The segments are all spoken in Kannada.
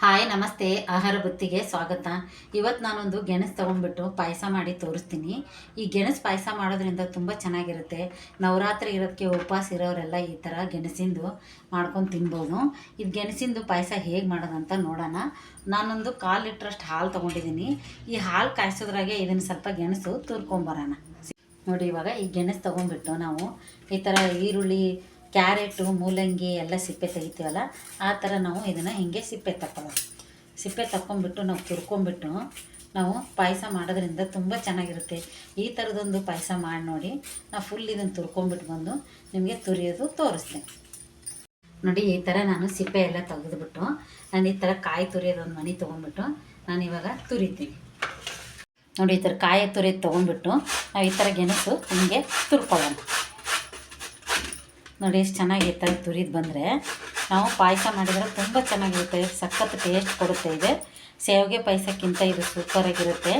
ಹಾಯ್ ನಮಸ್ತೆ, ಆಹಾರ ಬುತ್ತಿಗೆ ಸ್ವಾಗತ. ಇವತ್ತು ನಾನೊಂದು ಗೆಣಸು ತೊಗೊಂಡ್ಬಿಟ್ಟು ಪಾಯಸ ಮಾಡಿ ತೋರಿಸ್ತೀನಿ. ಈ ಗೆಣಸು ಪಾಯಸ ಮಾಡೋದ್ರಿಂದ ತುಂಬ ಚೆನ್ನಾಗಿರುತ್ತೆ. ನವರಾತ್ರಿ ಇರೋದಕ್ಕೆ ಉಪವಾಸ ಇರೋರೆಲ್ಲ ಈ ಥರ ಗೆಣಸಿಂದು ಮಾಡ್ಕೊಂಡು ತಿನ್ಬೋದು. ಇದು ಗೆಣಸಿಂದು ಪಾಯಸ ಹೇಗೆ ಮಾಡೋದಂತ ನೋಡೋಣ. ನಾನೊಂದು 1/4 ಲೀಟ್ರಷ್ಟು ಹಾಲು ತೊಗೊಂಡಿದ್ದೀನಿ. ಈ ಹಾಲು ಕಾಯಿಸೋದ್ರಾಗೆ ಇದನ್ನು ಸ್ವಲ್ಪ ಗೆಣಸು ತುರ್ಕೊಂಬರೋಣ. ನೋಡಿ, ಇವಾಗ ಈ ಗೆಣಸು ತೊಗೊಂಡ್ಬಿಟ್ಟು ನಾವು ಈ ಥರ ಈರುಳ್ಳಿ, ಕ್ಯಾರೆಟು, ಮೂಲಂಗಿ ಎಲ್ಲ ಸಿಪ್ಪೆ ತೆಗಿತೀವಲ್ಲ, ಆ ಥರ ನಾವು ಇದನ್ನು ಹೀಗೆ ಸಿಪ್ಪೆ ತಕ್ಕೊಂಬಿಟ್ಟು ನಾವು ತುರ್ಕೊಂಬಿಟ್ಟು ನಾವು ಪಾಯಸ ಮಾಡೋದ್ರಿಂದ ತುಂಬ ಚೆನ್ನಾಗಿರುತ್ತೆ. ಈ ಥರದೊಂದು ಪಾಯಸ ಮಾಡಿ ನೋಡಿ. ನಾವು ಫುಲ್ ಇದನ್ನು ತುರ್ಕೊಂಬಿಟ್ಟು ಬಂದು ನಿಮಗೆ ತುರಿಯೋದು ತೋರಿಸ್ತೇನೆ. ನೋಡಿ, ಈ ಥರ ನಾನು ಸಿಪ್ಪೆ ಎಲ್ಲ ತೆಗೆದುಬಿಟ್ಟು ನಾನು ಈ ಥರ ಕಾಯಿ ತುರಿಯೋದೊಂದು ಮನೆ ತೊಗೊಂಡ್ಬಿಟ್ಟು ನಾನು ಇವಾಗ ತುರಿತೀನಿ. ನೋಡಿ, ಈ ಥರ ಕಾಯಿ ತುರಿಯೋದು ತೊಗೊಂಡ್ಬಿಟ್ಟು ನಾವು ಈ ಥರ ಗೆಣಸು ಹೀಗೆ ತುರ್ಕೊಳ್ಳೋಣ. ನೋಡಿ, ಎಷ್ಟು ಚೆನ್ನಾಗಿ ಈ ಥರ ತುರಿದು ಬಂದರೆ ನಾವು ಪಾಯಸ ಮಾಡಿದರೆ ತುಂಬ ಚೆನ್ನಾಗಿರುತ್ತೆ. ಸಖತ್ ಟೇಸ್ಟ್ ಕೊಡುತ್ತೆ. ಇದೆ ಶಾವಿಗೆ ಪಾಯಸಕ್ಕಿಂತ ಇದು ಸೂಪರಾಗಿರುತ್ತೆ.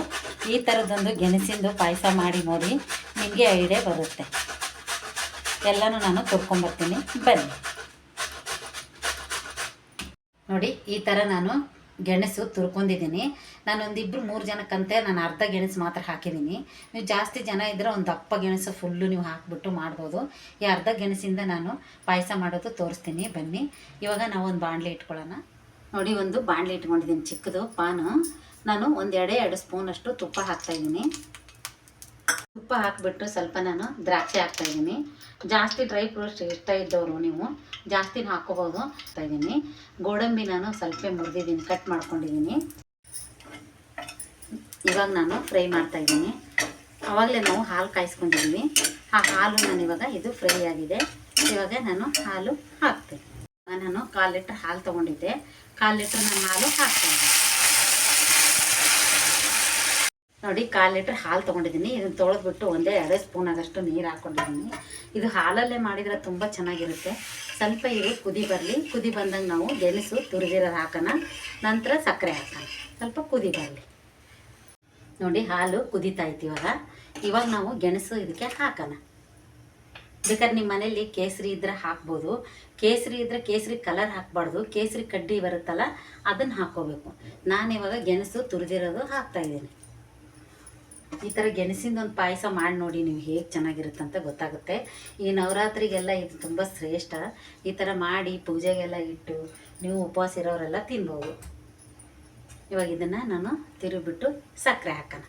ಈ ಥರದ್ದೊಂದು ಗೆಣಸಿಂದು ಪಾಯಸ ಮಾಡಿ ನೋಡಿ, ನಿಮಗೆ ಐಡಿಯಾ ಬರುತ್ತೆ. ಎಲ್ಲನೂ ನಾನು ತುರ್ಕೊಂಬರ್ತೀನಿ, ಬನ್ನಿ. ನೋಡಿ, ಈ ಥರ ನಾನು ಗೆಣಸು ತುರ್ಕೊಂಡಿದ್ದೀನಿ. ನಾನೊಂದು 2-3 ಜನಕ್ಕಂತೆ ನಾನು ಅರ್ಧ ಗೆಣಸು ಮಾತ್ರ ಹಾಕಿದ್ದೀನಿ. ನೀವು ಜಾಸ್ತಿ ಜನ ಇದ್ದರೆ ಒಂದು ದಪ್ಪ ಗೆಣಸು ಫುಲ್ಲು ನೀವು ಹಾಕಿಬಿಟ್ಟು ಮಾಡ್ಬೋದು. ಈ ಅರ್ಧ ಗೆಣಸಿಂದ ನಾನು ಪಾಯಸ ಮಾಡೋದು ತೋರಿಸ್ತೀನಿ, ಬನ್ನಿ. ಇವಾಗ ನಾವು ಒಂದು ಬಾಣಲೆ ಇಟ್ಕೊಳ್ಳೋಣ. ನೋಡಿ, ಒಂದು ಬಾಣಲೆ ಇಟ್ಕೊಂಡಿದ್ದೀನಿ, ಚಿಕ್ಕದು ಪಾನು. ನಾನು 1-2 ಸ್ಪೂನಷ್ಟು ತುಪ್ಪ ಹಾಕ್ತಾಯಿದ್ದೀನಿ. ತುಪ್ಪ ಹಾಕಿಬಿಟ್ಟು ಸ್ವಲ್ಪ ನಾನು ದ್ರಾಕ್ಷಿ ಹಾಕ್ತಾಯಿದ್ದೀನಿ. ಜಾಸ್ತಿ ಡ್ರೈ ಫ್ರೂಟ್ಸ್ ಇಷ್ಟ ಇದ್ದವರು ನೀವು ಜಾಸ್ತಿನ ಹಾಕ್ಕೋಬೋದು. ಹಾಕ್ತಾಯಿದ್ದೀನಿ ಗೋಡಂಬಿ, ನಾನು ಸ್ವಲ್ಪ ಮುರಿದಿದ್ದೀನಿ, ಕಟ್ ಮಾಡ್ಕೊಂಡಿದ್ದೀನಿ. ಇವಾಗ ನಾನು ಫ್ರೈ ಮಾಡ್ತಾಯಿದ್ದೀನಿ. ಆವಾಗಲೇ ನಾವು ಹಾಲು ಕಾಯಿಸ್ಕೊಂಡಿದ್ದೀವಿ. ಆ ಹಾಲು ನಾನಿವಾಗ ಇದು ಫ್ರೈ ಆಗಿದೆ. ಇವಾಗ ನಾನು ಹಾಲು ಹಾಕ್ತೀನಿ. ನಾನು 1/4 ಲೀಟ್ರ್ ಹಾಲು ತೊಗೊಂಡಿದ್ದೆ. 1/4 ಲೀಟ್ರ್ ನಾನು ಹಾಲು ಹಾಕ್ತಾಯಿದ್ದೀನಿ. ನೋಡಿ, 1/4 ಲೀಟ್ರ್ ಹಾಲು ತೊಗೊಂಡಿದ್ದೀನಿ. ಇದನ್ನು ತೊಳೆದ್ಬಿಟ್ಟು 1-2 ಸ್ಪೂನ್ ಆಗಷ್ಟು ನೀರು ಹಾಕ್ಕೊಂಡಿದ್ದೀನಿ. ಇದು ಹಾಲಲ್ಲೇ ಮಾಡಿದರೆ ತುಂಬ ಚೆನ್ನಾಗಿರುತ್ತೆ. ಸ್ವಲ್ಪ ಇದು ಕುದಿ ಬರಲಿ. ಕುದಿ ಬಂದಂಗೆ ನಾವು ಗೆಣಸು ತುರಿದಿರೋದು ಹಾಕೋಣ. ನಂತರ ಸಕ್ಕರೆ ಹಾಕೋಣ. ಸ್ವಲ್ಪ ಕುದಿ ಬರಲಿ. ನೋಡಿ, ಹಾಲು ಕುದೀತಾ ಇತ್ತು. ಇವಾಗ ನಾವು ಗೆಣಸು ಇದಕ್ಕೆ ಹಾಕೋಣ. ಬೇಕಾದ್ರೆ ನಿಮ್ಮ ಮನೇಲಿ ಕೇಸರಿ ಇದ್ದರೆ ಹಾಕ್ಬೋದು. ಕೇಸರಿ ಇದ್ದರೆ ಕೇಸರಿ ಕಲರ್ ಹಾಕಬಾರ್ದು. ಕೇಸರಿ ಕಡ್ಡಿ ಬರುತ್ತಲ್ಲ, ಅದನ್ನು ಹಾಕ್ಕೋಬೇಕು. ನಾನಿವಾಗ ಗೆಣಸು ತುರಿದಿರೋದು ಹಾಕ್ತಾಯಿದ್ದೀನಿ. ಈ ಥರ ಗೆಣಸಿಂದ ಒಂದು ಪಾಯಸ ಮಾಡಿ ನೋಡಿ, ನೀವು ಹೇಗೆ ಚೆನ್ನಾಗಿರುತ್ತಂತ ಗೊತ್ತಾಗುತ್ತೆ. ಈ ನವರಾತ್ರಿಗೆಲ್ಲ ಇದು ತುಂಬ ಶ್ರೇಷ್ಠ. ಈ ಥರ ಮಾಡಿ ಪೂಜೆಗೆಲ್ಲ ಇಟ್ಟು ನೀವು ಉಪವಾಸ ಇರೋರೆಲ್ಲ ತಿನ್ಬೋದು. ಇವಾಗ ಇದನ್ನು ನಾನು ತಿರುಗಿಬಿಟ್ಟು ಸಕ್ಕರೆ ಹಾಕೋಣ.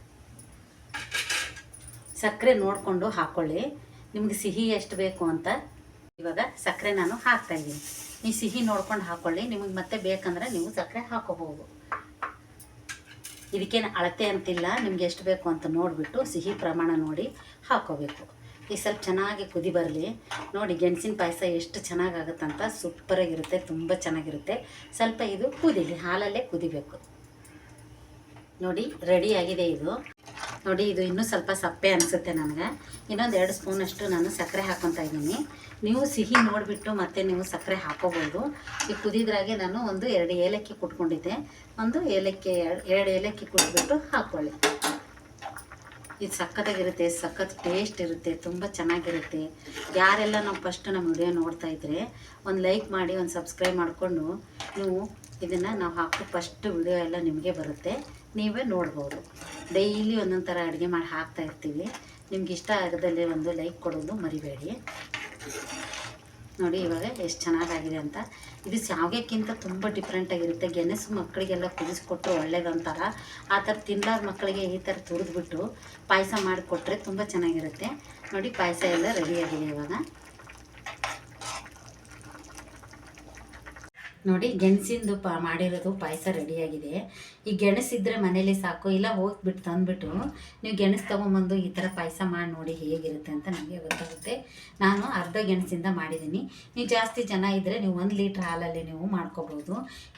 ಸಕ್ಕರೆ ನೋಡಿಕೊಂಡು ಹಾಕ್ಕೊಳ್ಳಿ, ನಿಮ್ಗೆ ಸಿಹಿ ಎಷ್ಟು ಬೇಕು ಅಂತ. ಇವಾಗ ಸಕ್ಕರೆ ನಾನು ಹಾಕ್ತಾಯಿದ್ದೀನಿ. ನೀವು ಸಿಹಿ ನೋಡ್ಕೊಂಡು ಹಾಕ್ಕೊಳ್ಳಿ. ನಿಮಗೆ ಮತ್ತೆ ಬೇಕಂದ್ರೆ ನೀವು ಸಕ್ಕರೆ ಹಾಕ್ಕೋಬೋದು. ಇದಕ್ಕೇನು ಅಳತೆ ಅಂತಿಲ್ಲ. ನಿಮ್ಗೆ ಎಷ್ಟು ಬೇಕು ಅಂತ ನೋಡಿಬಿಟ್ಟು ಸಿಹಿ ಪ್ರಮಾಣ ನೋಡಿ ಹಾಕ್ಕೋಬೇಕು. ಈಗ ಸ್ವಲ್ಪ ಚೆನ್ನಾಗಿ ಕುದಿ ಬರಲಿ. ನೋಡಿ, ಗೆಣಸಿನ ಪಾಯಸ ಎಷ್ಟು ಚೆನ್ನಾಗಾಗುತ್ತಂತ. ಸೂಪರಾಗಿರುತ್ತೆ, ತುಂಬ ಚೆನ್ನಾಗಿರುತ್ತೆ. ಸ್ವಲ್ಪ ಇದು ಕುದೀಲಿ, ಹಾಲಲ್ಲೇ ಕುದಿಬೇಕು. ನೋಡಿ, ರೆಡಿಯಾಗಿದೆ ಇದು. ನೋಡಿ, ಇದು ಇನ್ನೂ ಸ್ವಲ್ಪ ಸಪ್ಪೆ ಅನಿಸುತ್ತೆ ನನಗೆ. ಇನ್ನೊಂದು 2 ಸ್ಪೂನಷ್ಟು ನಾನು ಸಕ್ಕರೆ ಹಾಕ್ಕೊತಾ ಇದ್ದೀನಿ. ನೀವು ಸಿಹಿ ನೋಡಿಬಿಟ್ಟು ಮತ್ತೆ ನೀವು ಸಕ್ಕರೆ ಹಾಕೋಬೋದು. ಈ ಕುದಿದ್ರಾಗೆ ನಾನು 2 ಏಲಕ್ಕಿ ಕುಟ್ಕೊಂಡಿದ್ದೆ. 2 ಏಲಕ್ಕಿ ಕುಟ್ಬಿಟ್ಟು ಹಾಕ್ಕೊಳ್ಳಿ. ಇದು ಸಖತ್ತಾಗಿರುತ್ತೆ, ಸಖತ್ ಟೇಸ್ಟ್ ಇರುತ್ತೆ, ತುಂಬ ಚೆನ್ನಾಗಿರುತ್ತೆ. ಯಾರೆಲ್ಲ ನಾವು ಫಸ್ಟ್ ನಮ್ಮ ವಿಡಿಯೋ ನೋಡ್ತಾ ಇದ್ದರೆ ಒಂದು ಲೈಕ್ ಮಾಡಿ, ಒಂದು ಸಬ್ಸ್ಕ್ರೈಬ್ ಮಾಡಿಕೊಂಡು ನೀವು ಇದನ್ನು ನಾವು ಹಾಕೋ ಫಸ್ಟ್ ವಿಡಿಯೋ ಎಲ್ಲ ನಿಮಗೆ ಬರುತ್ತೆ, ನೀವೇ ನೋಡ್ಬೋದು. ಡೈಲಿ ಒಂದೊಂದು ಥರ ಅಡುಗೆ ಮಾಡಿ ಹಾಕ್ತಾ ಇರ್ತೀವಿ. ನಿಮ್ಗೆ ಇಷ್ಟ ಆಗದಲ್ಲಿ ಒಂದು ಲೈಕ್ ಕೊಡೋದು ಮರಿಬೇಡಿ. ನೋಡಿ, ಇವಾಗ ಎಷ್ಟು ಚೆನ್ನಾಗಾಗಿದೆ ಅಂತ. ಇದು ಶಾವಿಗೆಕ್ಕಿಂತ ತುಂಬ ಡಿಫ್ರೆಂಟಾಗಿರುತ್ತೆ. ಗೆಣಸು ಮಕ್ಕಳಿಗೆಲ್ಲ ಕುದಿಸ್ಕೊಟ್ರು ಒಳ್ಳೇದಂತಾರ. ಆ ಥರ ತಿನ್ನಲಾರ ಮಕ್ಕಳಿಗೆ ಈ ಥರ ತುರಿದ್ಬಿಟ್ಟು ಪಾಯಸ ಮಾಡಿಕೊಟ್ರೆ ತುಂಬ ಚೆನ್ನಾಗಿರುತ್ತೆ. ನೋಡಿ, ಪಾಯಸ ಎಲ್ಲ ರೆಡಿಯಾಗಿದೆ. ಇವಾಗ ನೋಡಿ, ಗೆಣಸಿಂದು ಮಾಡಿರೋದು ಪಾಯಸ ರೆಡಿಯಾಗಿದೆ. ಈ ಗೆಣಸಿದ್ರೆ ಮನೇಲಿ ಸಾಕು. ಇಲ್ಲ ಹೋಗ್ಬಿಟ್ಟು ತಂದುಬಿಟ್ಟು ನೀವು ಗೆಣಸು ತೊಗೊಂಬಂದು ಈ ಥರ ಪಾಯಸ ಮಾಡಿ ನೋಡಿ ಹೇಗಿರುತ್ತೆ ಅಂತ ನನಗೆ ಗೊತ್ತಾಗುತ್ತೆ. ನಾನು ಅರ್ಧ ಗೆಣಸಿಂದ ಮಾಡಿದ್ದೀನಿ. ನೀವು ಜಾಸ್ತಿ ಜನ ಇದ್ದರೆ ನೀವು 1 ಲೀಟ್ರ್ ಹಾಲಲ್ಲಿ ನೀವು ಮಾಡ್ಕೋಬೋದು.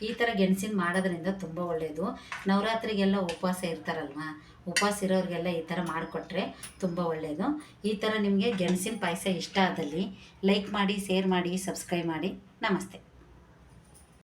ಈ ಥರ ಗೆಣಸಿನ ಮಾಡೋದ್ರಿಂದ ತುಂಬ ಒಳ್ಳೆಯದು. ನವರಾತ್ರಿಗೆಲ್ಲ ಉಪವಾಸ ಇರ್ತಾರಲ್ವ, ಉಪವಾಸ ಇರೋರಿಗೆಲ್ಲ ಈ ಥರ ಮಾಡಿಕೊಟ್ರೆ ತುಂಬ ಒಳ್ಳೆಯದು. ಈ ಥರ ನಿಮಗೆ ಗೆಣಸಿನ ಪಾಯಸ ಇಷ್ಟ ಆದಲ್ಲಿ ಲೈಕ್ ಮಾಡಿ, ಶೇರ್ ಮಾಡಿ, ಸಬ್ಸ್ಕ್ರೈಬ್ ಮಾಡಿ. ನಮಸ್ತೆ.